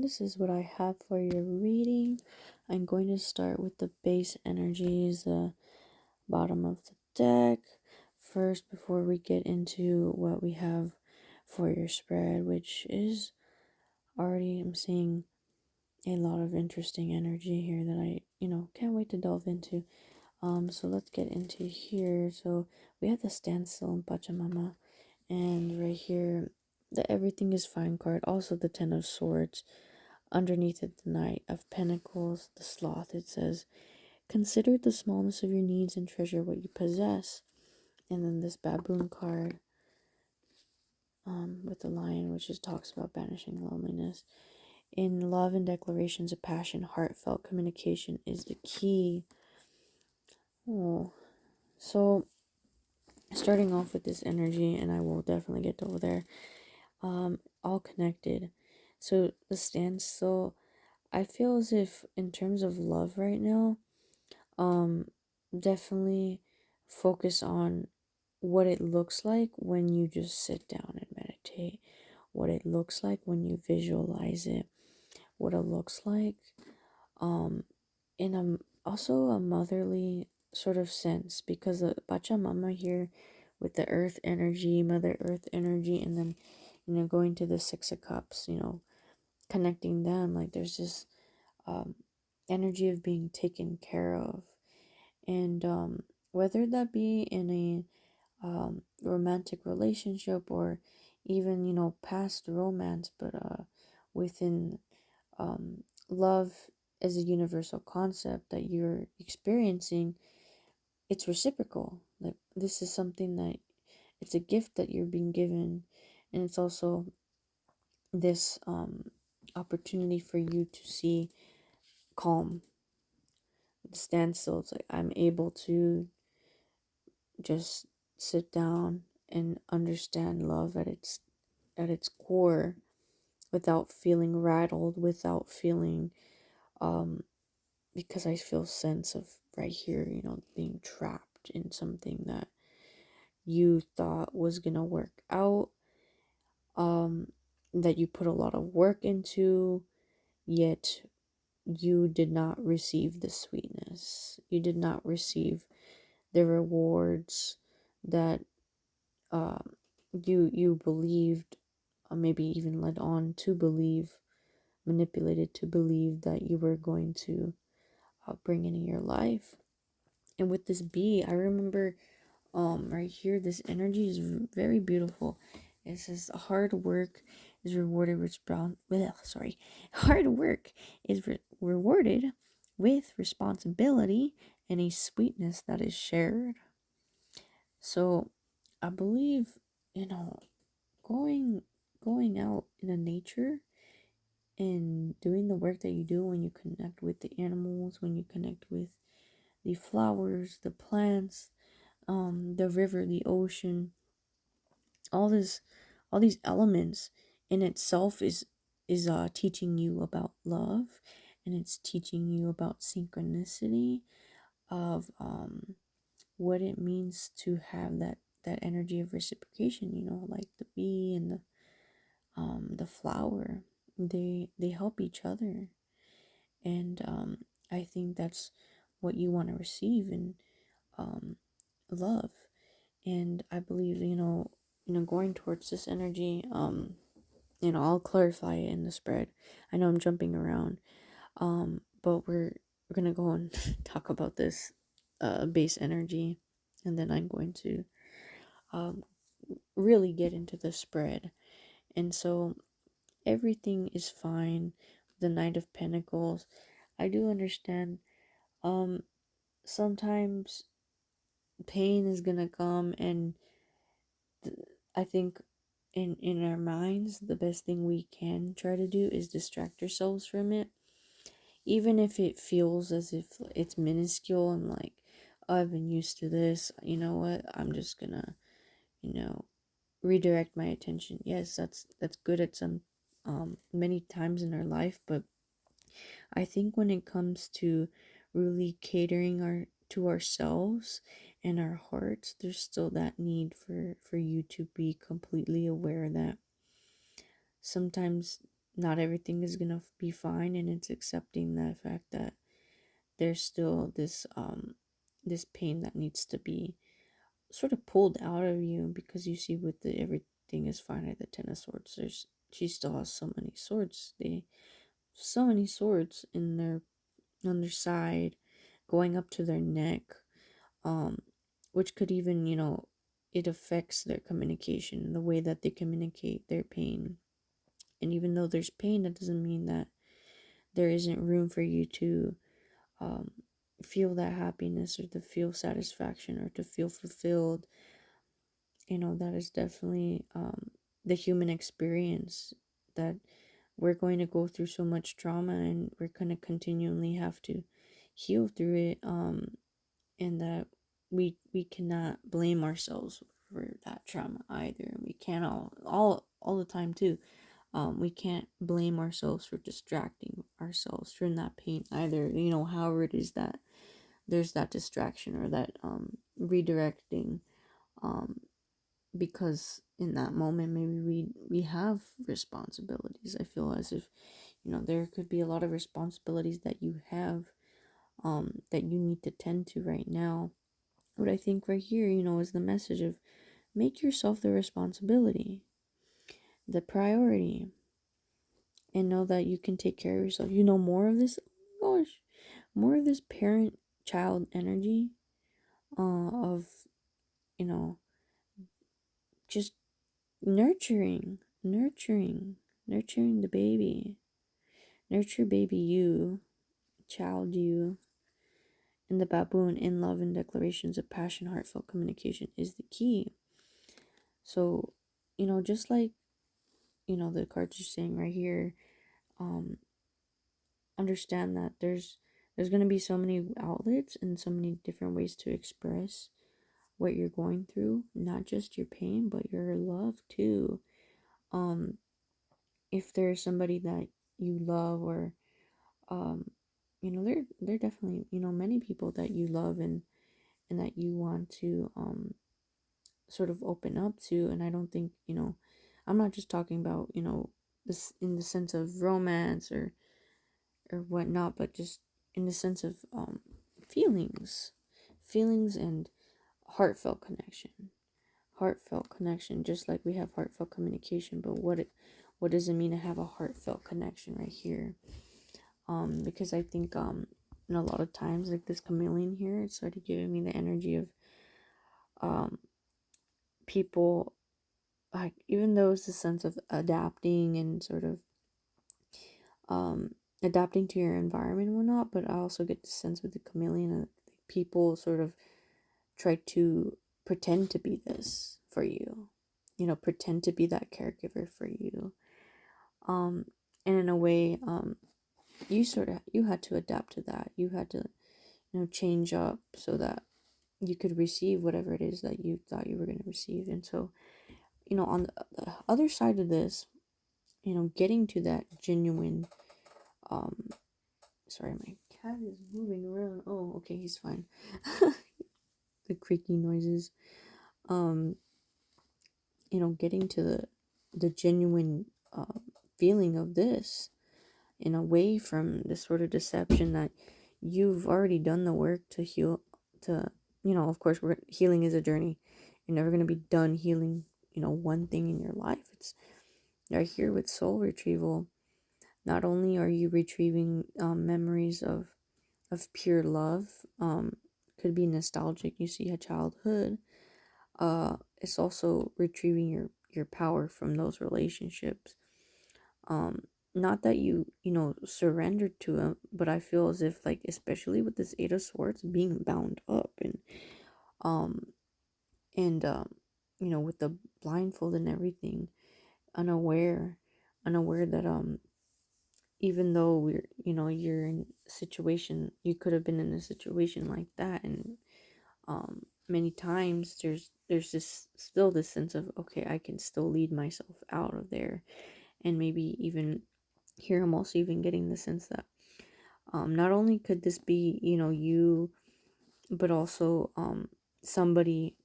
this is what I have for your reading. I'm going to start with the base energies, the bottom of the deck first before we get into what we have for your spread, which is already, I'm seeing a lot of interesting energy here that I can't wait to delve into. So let's get into here. So we have the standstill in Pachamama, and right here, the everything is fine card. Also, the Ten of Swords. Underneath it, the Knight of Pentacles, the Sloth. It says, "Consider the smallness of your needs and treasure what you possess." And then this Baboon card, with the Lion, which just talks about banishing loneliness. In love and declarations of passion, heartfelt communication is the key. Oh, so starting off with this energy, and I will definitely get over there. All connected. So the standstill, I feel as if in terms of love right now, definitely focus on what it looks like when you just sit down and meditate, what it looks like when you visualize it, what it looks like in also a motherly sort of sense, because the Pachamama here with the earth energy, Mother Earth energy, and then going to the Six of Cups, connecting them, like there's this energy of being taken care of. And whether that be in a romantic relationship or even past romance, but within love as a universal concept that you're experiencing, it's reciprocal. Like this is something that it's a gift that you're being given, and it's also this opportunity for you to see calm, standstill. It's like I'm able to just sit down and understand love at its core without feeling rattled, without feeling because I feel sense of right here, being trapped in something that you thought was gonna work out, that you put a lot of work into, yet you did not receive the sweetness. You did not receive the rewards that you believed, maybe even led on to believe, manipulated to believe that you were going to bring into your life. And with this bee, I remember right here, this energy is very beautiful. It says hard work is rewarded with hard work is rewarded with responsibility and a sweetness that is shared. So I believe, going going out in the nature and doing the work that you do when you connect with the animals, when you connect with the flowers, the plants, the river, the ocean, all these elements in itself is teaching you about love, and it's teaching you about synchronicity of what it means to have that energy of reciprocation, like the bee and the flower. They help each other, and I think that's what you want to receive in love. And I believe going towards this energy, I'll clarify it in the spread. I know I'm jumping around, but we're gonna go and talk about this base energy, and then I'm going to um really get into the spread. And so everything is fine. The Knight of Pentacles, I do understand. Sometimes pain is gonna come, and I think in our minds, the best thing we can try to do is distract ourselves from it, even if it feels as if it's minuscule and like, oh, I've been used to this. You know what? I'm just gonna, redirect my attention. Yes, that's good at some many times in our life, but I think when it comes to really catering to ourselves and our hearts, there's still that need for you to be completely aware that sometimes not everything is gonna be fine, and it's accepting the fact that there's still this pain that needs to be sort of pulled out of you, because you see with the everything is fine at the Ten of Swords, there's she still has so many swords. They so many swords in their on their side, going up to their neck, um, which could even, it affects their communication, the way that they communicate their pain. And even though there's pain, that doesn't mean that there isn't room for you to um, feel that happiness, or to feel satisfaction, or to feel fulfilled. That is definitely the human experience, that we're going to go through so much trauma, and we're going to continually have to heal through it, and that we cannot blame ourselves for that trauma either. We can't all the time too. We can't blame ourselves for distracting ourselves from that pain either. However it is that there's that distraction, or that redirecting, um because in that moment maybe we have responsibilities. I feel as if there could be a lot of responsibilities that you have, that you need to tend to right now. What I think right here, is the message of make yourself the responsibility, the priority, and know that you can take care of yourself. More of this, oh my gosh, more of this parent child energy, of, you know, just nurturing the baby. Nurture baby you, child you, and the baboon in love and declarations of passion, heartfelt communication is the key. So, just like, the cards are saying right here, um, understand that there's gonna be so many outlets and so many different ways to express what you're going through, not just your pain, but your love too. Um, if there's somebody that you love, or um, there definitely, many people that you love, and that you want to sort of open up to. And I don't think, I'm not just talking about, this in the sense of romance, or whatnot, but just in the sense of feelings and heartfelt connection. Heartfelt connection, just like we have heartfelt communication. But what does it mean to have a heartfelt connection right here? Because I think a lot of times, like this chameleon here, it started giving me the energy of um people, like, even though it's a sense of adapting, and sort of um adapting to your environment and whatnot, but I also get the sense with the chameleon of people sort of try to pretend to be this for you, pretend to be that caregiver for you, um and in a way, you had to adapt to that. You had to, change up so that you could receive whatever it is that you thought you were going to receive. And so, on the other side of this, getting to that genuine, um sorry, my cat is moving around. Oh, okay, he's fine. The creaky noises. um Getting to the genuine feeling of this, and away from this sort of deception that you've already done the work to heal. To, of course, healing is a journey. You're never going to be done healing, one thing in your life. It's You're here with soul retrieval. Not only are you retrieving memories of pure love, could be nostalgic, you see a childhood. It's also retrieving your power from those relationships. um Not that you surrendered to him, but I feel as if, like, especially with this Eight of Swords being bound up, um and with the blindfold and everything, unaware unaware that even though you're in a situation, you could have been in a situation like that, and many times there's this still this sense of, okay, I can still lead myself out of there. And maybe even here, I'm also even getting the sense that not only could this be, you, but also somebody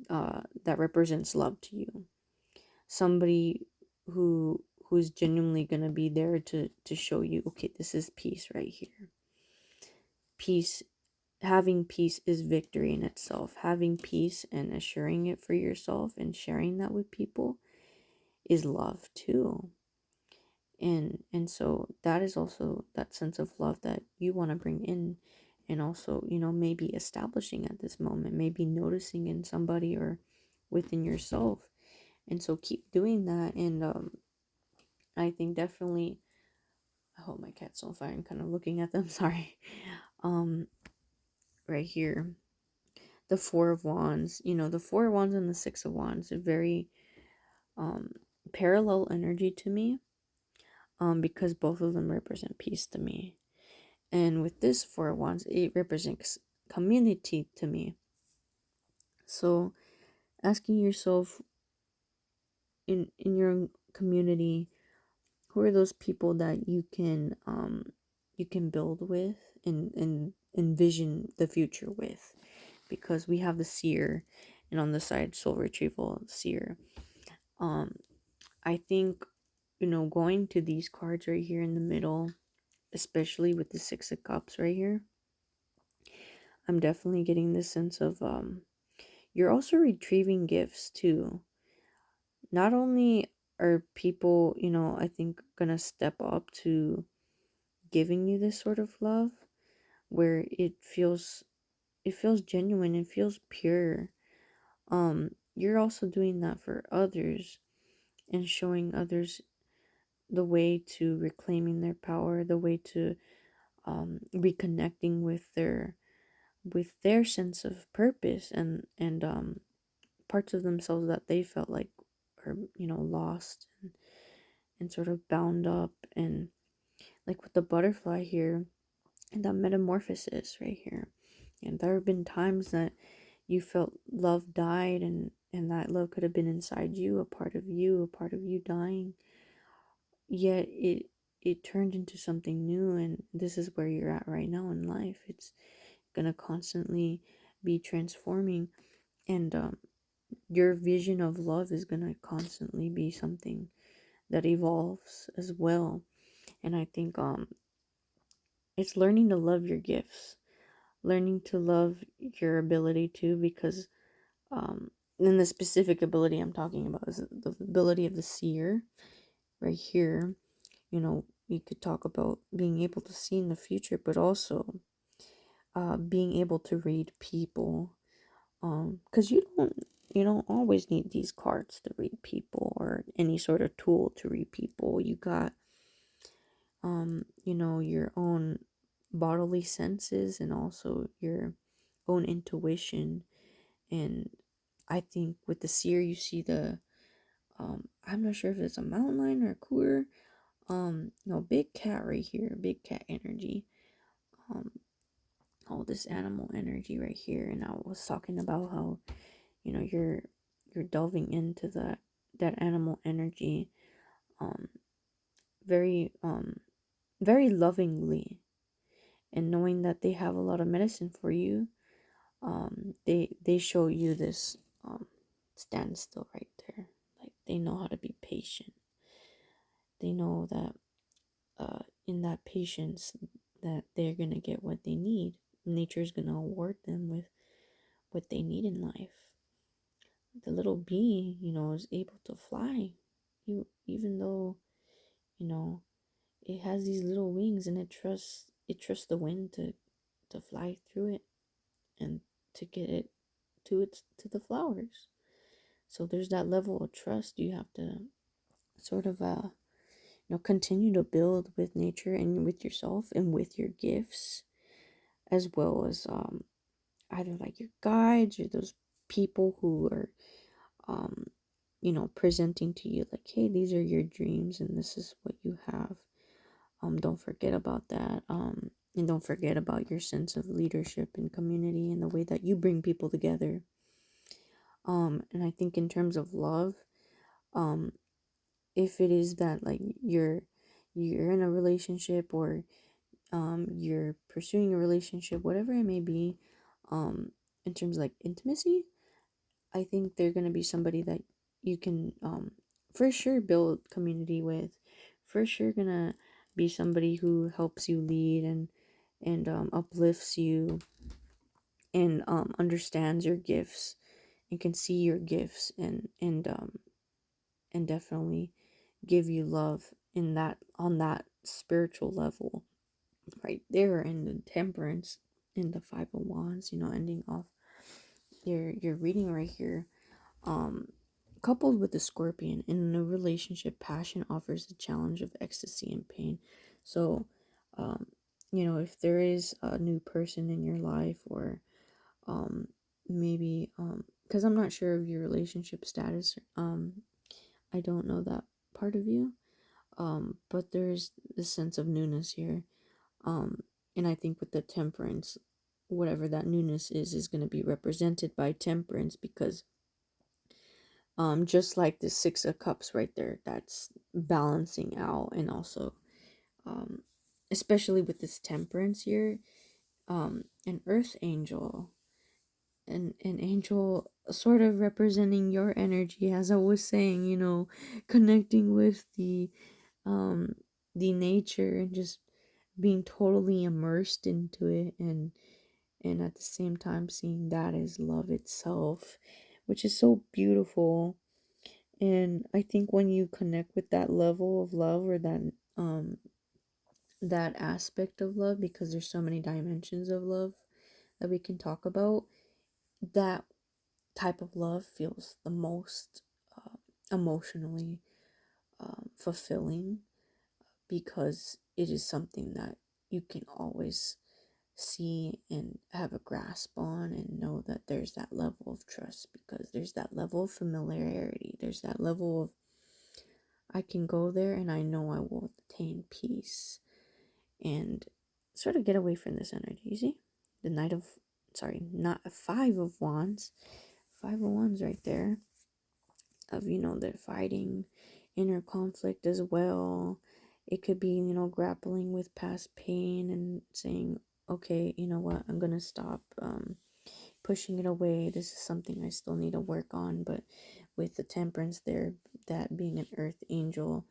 that represents love to you, somebody who who's genuinely going to be there to show you, okay, this is peace right here. Peace, having peace is victory in itself. Having peace and assuring it for yourself and sharing that with people is love too. And so that is also that sense of love that you want to bring in, and also, maybe establishing at this moment, maybe noticing in somebody or within yourself. And so keep doing that. And I think definitely, I hope my cat's on fire. I'm kind of looking at them. Sorry. um right here, the Four of Wands, the Four of Wands and the Six of Wands are very um parallel energy to me, because both of them represent peace to me. And with this Four of Wands, it represents community to me. So asking yourself, in your community, who are those people that you can build with and envision the future with? Because we have the Seer, and on the side, Soul Retrieval Seer. I think, going to these cards right here in the middle, especially with the Six of Cups right here, I'm definitely getting this sense of you're also retrieving gifts too. Not only are people, I think, gonna step up to giving you this sort of love, where it feels genuine, it feels pure. You're also doing that for others and showing others the way to reclaiming their power, the way to reconnecting with their sense of purpose, and parts of themselves that they felt like are, lost, and sort of bound up. And like with the butterfly here, and that metamorphosis right here, and there have been times that you felt love died, and that love could have been inside you, a part of you dying, yet it turned into something new. And this is where you're at right now in life. It's gonna constantly be transforming, and your vision of love is gonna constantly be something that evolves as well. And I think it's learning to love your gifts, learning to love your ability too, because and the specific ability I'm talking about is the ability of the Seer right here. You could talk about being able to see in the future, but also being able to read people, because you don't always need these cards to read people, or any sort of tool to read people. You got your own bodily senses, and also your own intuition. And I think with the Seer, you see the I'm not sure if it's a mountain lion or a cougar, big cat right here, big cat energy, um all this animal energy right here. And I was talking about how, you're delving into that animal energy, um very very lovingly, and knowing that they have a lot of medicine for you. They show you this standstill right there. Like, they know how to be patient. They know that in that patience, that they're gonna get what they need. Nature's gonna award them with what they need in life. The little bee, is able to fly, even though, you know it has these little wings, and it trusts the wind to fly through it, and to get it to the flowers. So there's that level of trust you have to sort of continue to build with nature, and with yourself, and with your gifts, as well as either like your guides, or those people who are um presenting to you, like, hey, these are your dreams, and this is what you have. Don't forget about that. And don't forget about your sense of leadership and community, and the way that you bring people together. And I think in terms of love, um if it is that, like, you're in a relationship, or you're pursuing a relationship, whatever it may be, in terms of like intimacy, I think they're going to be somebody that you can for sure build community with, for sure gonna be somebody who helps you lead and uplifts you and understands your gifts and can see your gifts and definitely give you love in that, on that spiritual level right there. In the temperance, in the five of wands, ending off your reading right here. um Coupled with the scorpion, in a relationship, passion offers the challenge of ecstasy and pain. So um if there is a new person in your life, or um maybe because I'm not sure of your relationship status, I don't know that part of you, but there's this sense of newness here. And I think with the temperance, whatever that newness is going to be represented by temperance, because just like the six of cups right there, that's balancing out. And also um especially with this temperance here, an earth angel, an angel sort of representing your energy, as I was saying, connecting with um the nature and just being totally immersed into it, and at the same time seeing that as love itself, which is so beautiful. And I think when you connect with that level of love, or um that aspect of love, because there's so many dimensions of love that we can talk about, that type of love feels the most emotionally fulfilling, because it is something that you can always see and have a grasp on, and know that there's that level of trust, because there's that level of familiarity, there's that level of, I can go there and I know I will attain peace and sort of get away from this energy. You see, the knight of, sorry, not a five of wands, five of wands right there, of they're fighting inner conflict as well. It could be grappling with past pain and saying, okay, you know what, I'm gonna stop pushing it away. This is something I still need to work on. But with the temperance there, that being an earth angel,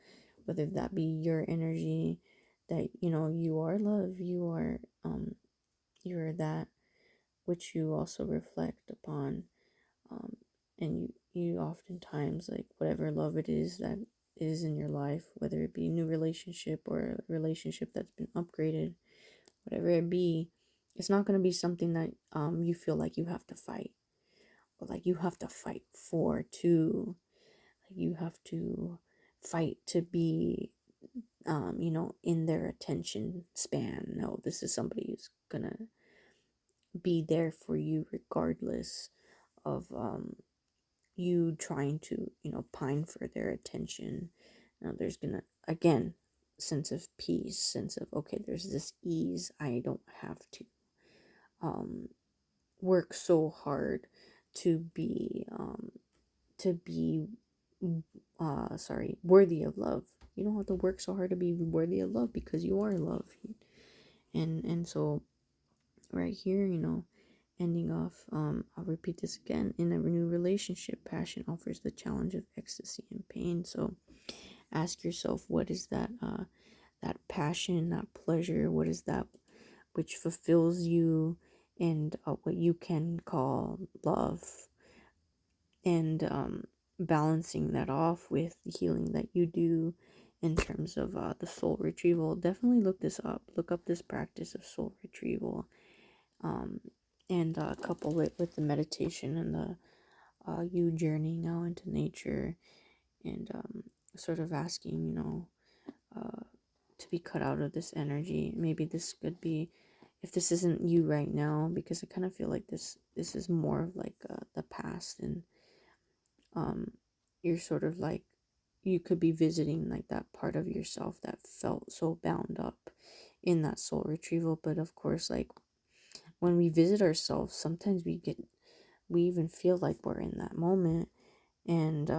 whether that be your energy, that you are love, you're that which you also reflect upon. um, and you oftentimes, like, whatever love it is that is in your life, whether it be a new relationship or a relationship that's been upgraded, whatever it be, it's not going to be something that you feel like you have to fight, or like you have to fight for, to, like, you have to fight to be in their attention span. No, this is somebody who's gonna be there for you regardless of you trying to pine for their attention. Now there's gonna, again, sense of peace, sense of, okay, there's this ease. I don't have to um work so hard to be worthy of love. You don't have to work so hard to be worthy of love, because you are love. And so right here, ending off, I'll repeat this again: in a new relationship, passion offers the challenge of ecstasy and pain. So ask yourself, what is that passion, that pleasure, what is that which fulfills you, and what you can call love, and balancing that off with the healing that you do in terms of the soul retrieval. Definitely look this up, look up this practice of soul retrieval, um, and couple it with the meditation and the you journeying out into nature, and sort of asking, uh, to be cut out of this energy. Maybe this could be, if this isn't you right now, because I kind of feel like this is more of like the past, and um you're sort of like, you could be visiting like that part of yourself that felt so bound up in that soul retrieval. But of course, like, when we visit ourselves, sometimes we even feel like we're in that moment, and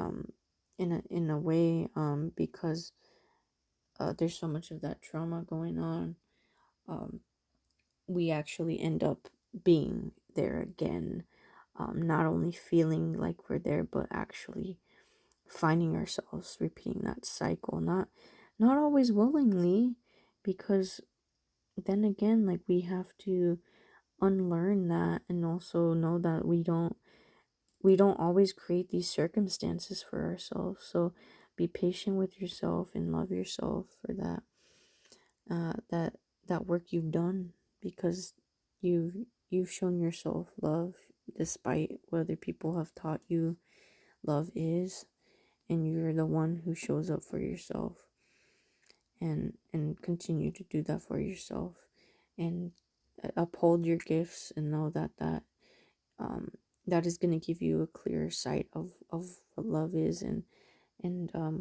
in a way, because there's so much of that trauma going on, um we actually end up being there again, not only feeling like we're there, but actually finding ourselves repeating that cycle, not always willingly, because then again, like, we have to unlearn that, and also know that we don't always create these circumstances for ourselves. So be patient with yourself and love yourself for that work you've done, because you've shown yourself love despite what other people have taught you love is, and you're the one who shows up for yourself, and continue to do that for yourself, and uphold your gifts, and know um that is going to give you a clear sight of what love is, and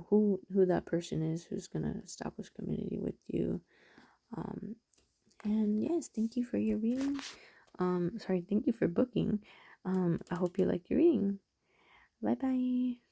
who that person is who's going to establish community with you. um and yes, thank you for your reading. Sorry, thank you for booking. I hope you like your reading. Bye bye.